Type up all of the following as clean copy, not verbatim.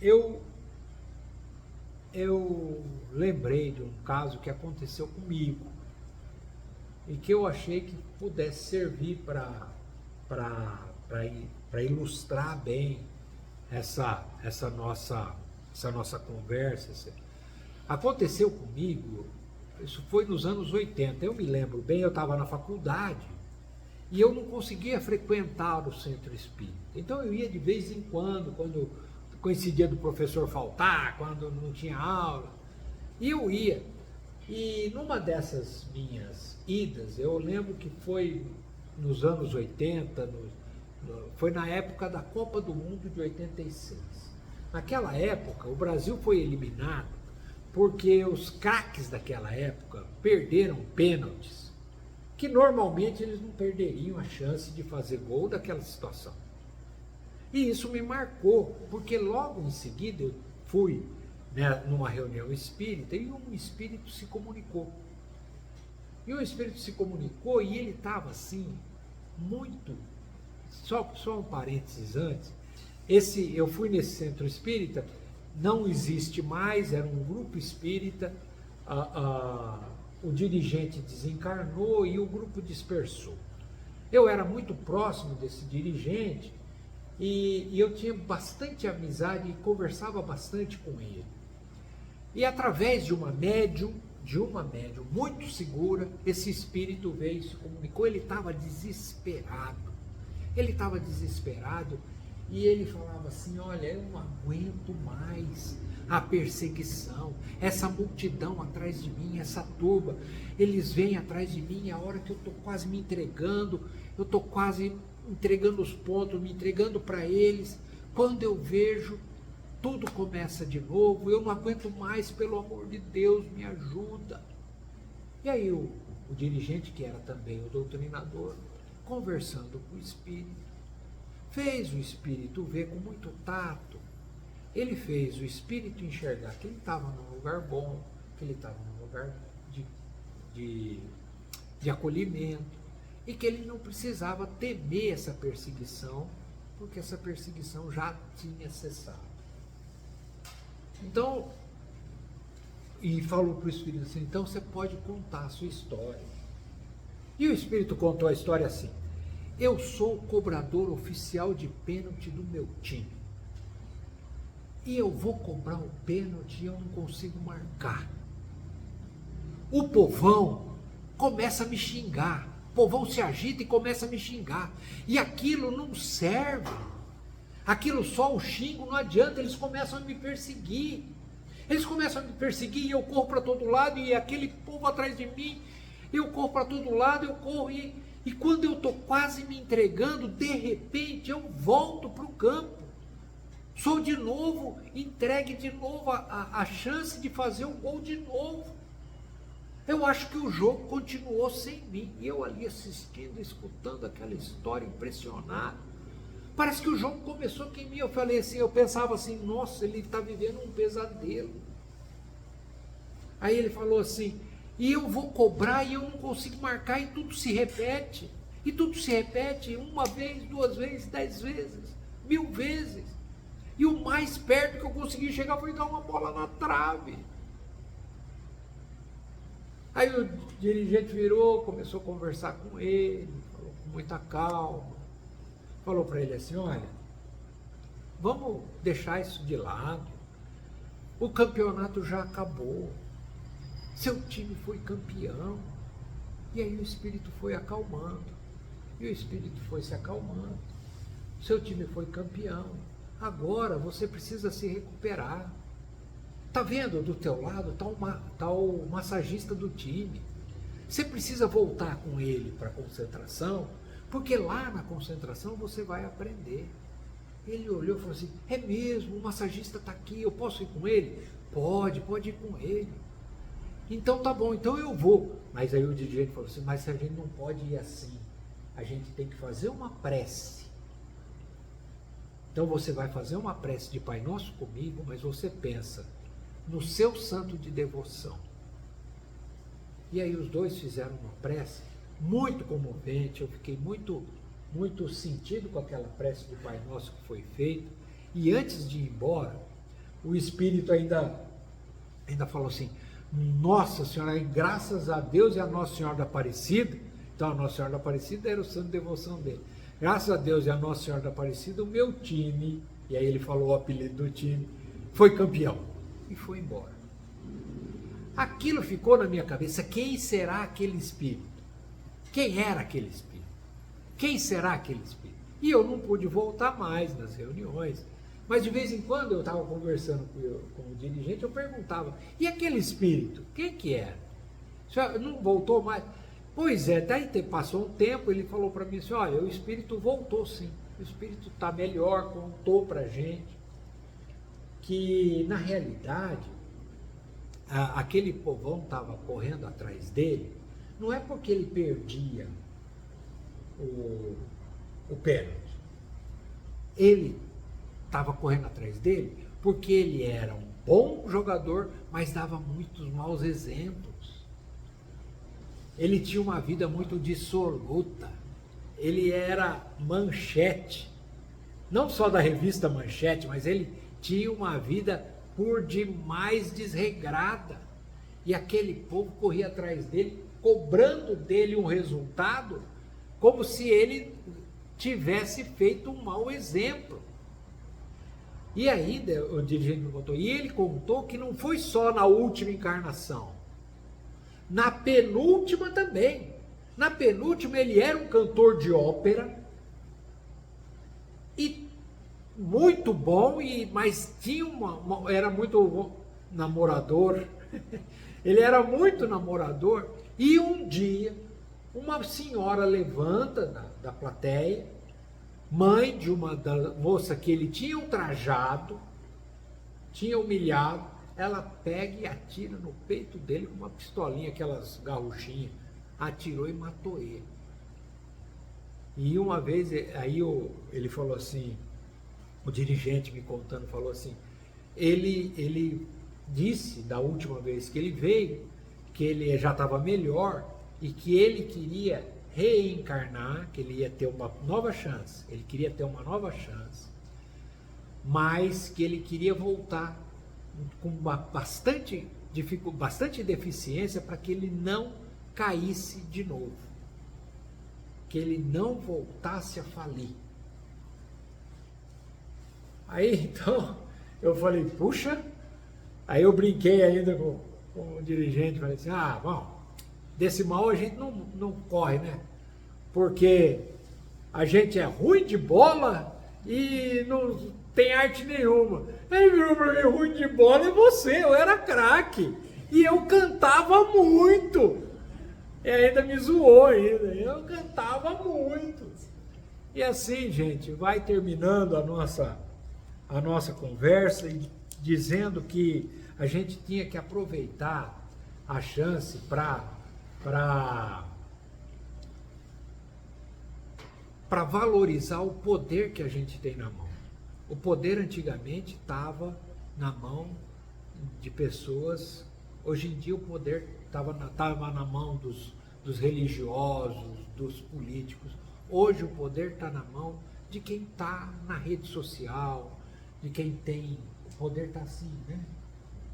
Eu, eu lembrei de um caso que aconteceu comigo e que eu achei que pudesse servir para ilustrar bem essa nossa conversa. Aconteceu comigo, isso foi nos anos 80. Eu me lembro bem, eu estava na faculdade e eu não conseguia frequentar o centro espírita. Então eu ia de vez em quando coincidia do professor faltar, quando não tinha aula, e eu ia. E numa dessas minhas idas, eu lembro que foi nos anos 80, foi na época da Copa do Mundo de 86. Naquela época, o Brasil foi eliminado porque os craques daquela época perderam pênaltis, que normalmente eles não perderiam a chance de fazer gol daquela situação. E isso me marcou, porque logo em seguida eu fui, né, numa reunião espírita e um espírito se comunicou. E o espírito se comunicou e ele estava assim, muito. Só um parênteses antes. Eu fui nesse centro espírita, não existe mais, era um grupo espírita, o dirigente desencarnou e o grupo dispersou. Eu era muito próximo desse dirigente e eu tinha bastante amizade e conversava bastante com ele. E através de uma médium muito segura, esse espírito veio e se comunicou. Ele estava desesperado. E ele falava assim: olha, eu não aguento mais a perseguição, essa multidão atrás de mim, essa turba, eles vêm atrás de mim a hora que eu estou quase me entregando, eu estou quase entregando os pontos, me entregando para eles, quando eu vejo, tudo começa de novo, eu não aguento mais, pelo amor de Deus, me ajuda. E aí o dirigente, que era também o doutrinador, conversando com o espírito, fez o espírito ver com muito tato. Ele fez o espírito enxergar que ele estava num lugar bom, que ele estava num lugar de acolhimento, e que ele não precisava temer essa perseguição, porque essa perseguição já tinha cessado. Então, e falou para o espírito assim: então você pode contar a sua história. E o espírito contou a história assim: eu sou o cobrador oficial de pênalti do meu time. E eu vou cobrar o pênalti e eu não consigo marcar. O povão começa a me xingar. O povão se agita e começa a me xingar. E aquilo não serve. Aquilo só o xingo não adianta. Eles começam a me perseguir. E eu corro para todo lado e aquele povo atrás de mim. Eu corro para todo lado, eu corro e quando eu estou quase me entregando, de repente eu volto para o campo. Sou de novo, entregue de novo a chance de fazer o gol de novo. Eu acho que o jogo continuou sem mim. E eu ali assistindo, escutando aquela história, impressionado. Parece que o jogo começou sem mim. Eu pensava assim: nossa, ele está vivendo um pesadelo. Aí ele falou assim: e eu vou cobrar e eu não consigo marcar, e tudo se repete. E tudo se repete 1 vez, 2 vezes, 10 vezes, 1000 vezes. E o mais perto que eu consegui chegar foi dar uma bola na trave. Aí o dirigente virou, começou a conversar com ele, falou com muita calma. Falou para ele assim: olha, vamos deixar isso de lado. O campeonato já acabou. Seu time foi campeão. E aí o espírito foi acalmando. E o espírito foi se acalmando. Seu time foi campeão. Agora você precisa se recuperar. Tá vendo do teu lado? Tá o massagista do time. Você precisa voltar com ele para a concentração, porque lá na concentração você vai aprender. Ele olhou e falou assim: é mesmo, o massagista está aqui, eu posso ir com ele? Pode ir com ele. Então tá bom, então eu vou. Mas aí o dirigente falou assim: mas a gente não pode ir assim, a gente tem que fazer uma prece. Então você vai fazer uma prece de Pai Nosso comigo, mas você pensa no seu santo de devoção. E aí os dois fizeram uma prece muito comovente. Eu fiquei muito sentido com aquela prece do Pai Nosso que foi feita. E antes de ir embora, o Espírito ainda falou assim, Nossa Senhora, graças a Deus e a Nossa Senhora da Aparecida, então a Nossa Senhora da Aparecida era o santo de devoção dele, graças a Deus e a Nossa Senhora da Aparecida, o meu time, e aí ele falou o apelido do time, foi campeão, e foi embora. Aquilo ficou na minha cabeça, quem será aquele espírito? Quem era aquele espírito? Quem será aquele espírito? E eu não pude voltar mais nas reuniões, mas de vez em quando eu estava conversando com o dirigente, eu perguntava, e aquele espírito, quem que era? O senhor não voltou mais? Pois é, daí passou um tempo, ele falou para mim assim, olha, o espírito voltou sim, o espírito está melhor, contou para a gente, que na realidade, aquele povão estava correndo atrás dele, não é porque ele perdia o pênalti, ele estava correndo atrás dele porque ele era um bom jogador, mas dava muitos maus exemplos. Ele tinha uma vida muito dissoluta, ele era manchete, não só da revista Manchete, mas ele tinha uma vida por demais desregrada, e aquele povo corria atrás dele, cobrando dele um resultado, como se ele tivesse feito um mau exemplo. E ainda o dirigente me contou, e ele contou que não foi só na última encarnação, na penúltima também. Na penúltima ele era um cantor de ópera, e muito bom, mas tinha era muito namorador, ele era muito namorador, e um dia uma senhora levanta da plateia, mãe de uma da moça que ele tinha ultrajado, tinha humilhado, ela pega e atira no peito dele com uma pistolinha, aquelas garruchinhas, atirou e matou ele. E uma vez, aí ele falou assim, o dirigente me contando, falou assim, ele disse da última vez que ele veio, que ele já estava melhor e que ele queria reencarnar, que ele ia ter uma nova chance, ele queria ter uma nova chance, mas que ele queria voltar com bastante deficiência para que ele não caísse de novo, que ele não voltasse a falir. Aí então eu falei, puxa, aí eu brinquei ainda com o dirigente, falei assim, bom, desse mal a gente não corre, né? Porque a gente é ruim de bola e não tem arte nenhuma. Ele virou pra mim, ruim de bola é você, eu era craque. E eu cantava muito. E ainda me zoou ainda, eu cantava muito. E assim, gente, vai terminando a nossa conversa e dizendo que a gente tinha que aproveitar a chance para valorizar o poder que a gente tem na mão. O poder antigamente estava na mão de pessoas, hoje em dia o poder estava na mão dos religiosos, dos políticos. Hoje o poder está na mão de quem está na rede social, de quem tem, o poder está assim, né?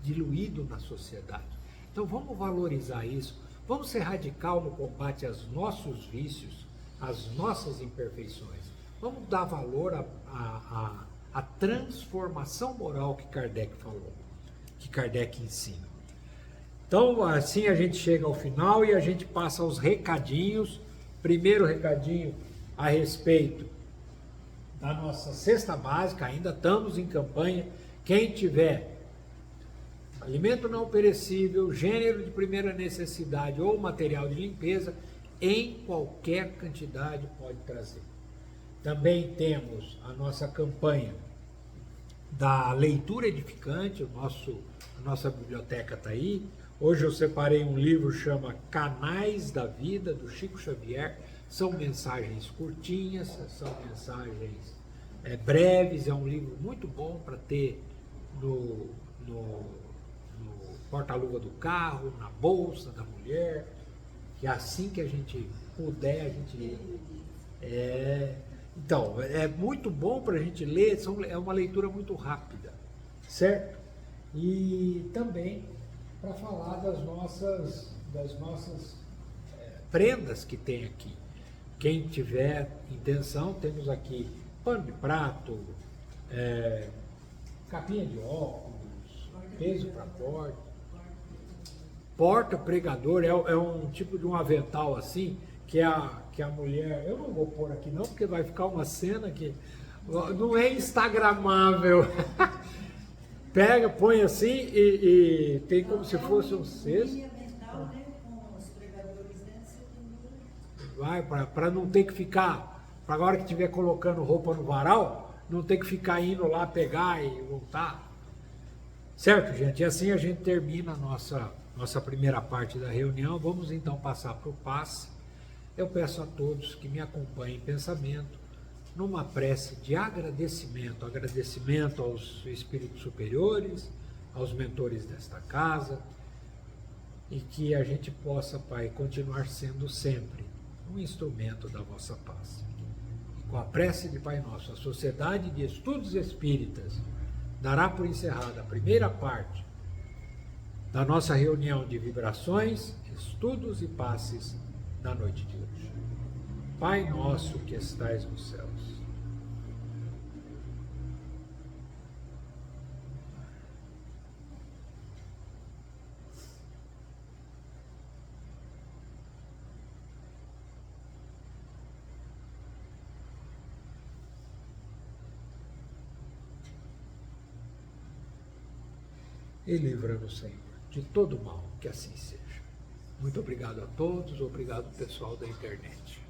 Diluído na sociedade. Então vamos valorizar isso, vamos ser radical no combate aos nossos vícios, às nossas imperfeições. Vamos dar valor à transformação moral que Kardec falou, que Kardec ensina. Então, assim a gente chega ao final e a gente passa aos recadinhos. Primeiro recadinho a respeito da nossa cesta básica, ainda estamos em campanha. Quem tiver alimento não perecível, gênero de primeira necessidade ou material de limpeza, em qualquer quantidade pode trazer. Também temos a nossa campanha da leitura edificante, a nossa biblioteca está aí. Hoje eu separei um livro que chama Canais da Vida, do Chico Xavier. São mensagens curtinhas, são mensagens breves, é um livro muito bom para ter no porta-luva do carro, na bolsa da mulher, que assim que a gente puder, a gente Então, é muito bom para a gente ler, é uma leitura muito rápida, certo? E também para falar das nossas prendas que tem aqui. Quem tiver intenção, temos aqui pano de prato, capinha de óculos, peso para porta pregador, é um tipo de um avental assim, que a mulher, eu não vou pôr aqui não, porque vai ficar uma cena que não é instagramável. Pega, põe assim e tem como se fosse um cesto. Vai, para não ter que ficar, para agora que estiver colocando roupa no varal, não ter que ficar indo lá pegar e voltar. Certo, gente? E assim a gente termina a nossa primeira parte da reunião. Vamos então passar para o passe. Eu peço a todos que me acompanhem em pensamento, numa prece de agradecimento, agradecimento aos espíritos superiores, aos mentores desta casa, e que a gente possa, Pai, continuar sendo sempre um instrumento da vossa paz. E com a prece de Pai Nosso, a Sociedade de Estudos Espíritas dará por encerrada a primeira parte da nossa reunião de vibrações, estudos e passes da noite de hoje. Pai nosso que estais nos céus. E livra-nos, Senhor, de todo mal, que assim seja. Muito obrigado a todos, obrigado pessoal da internet.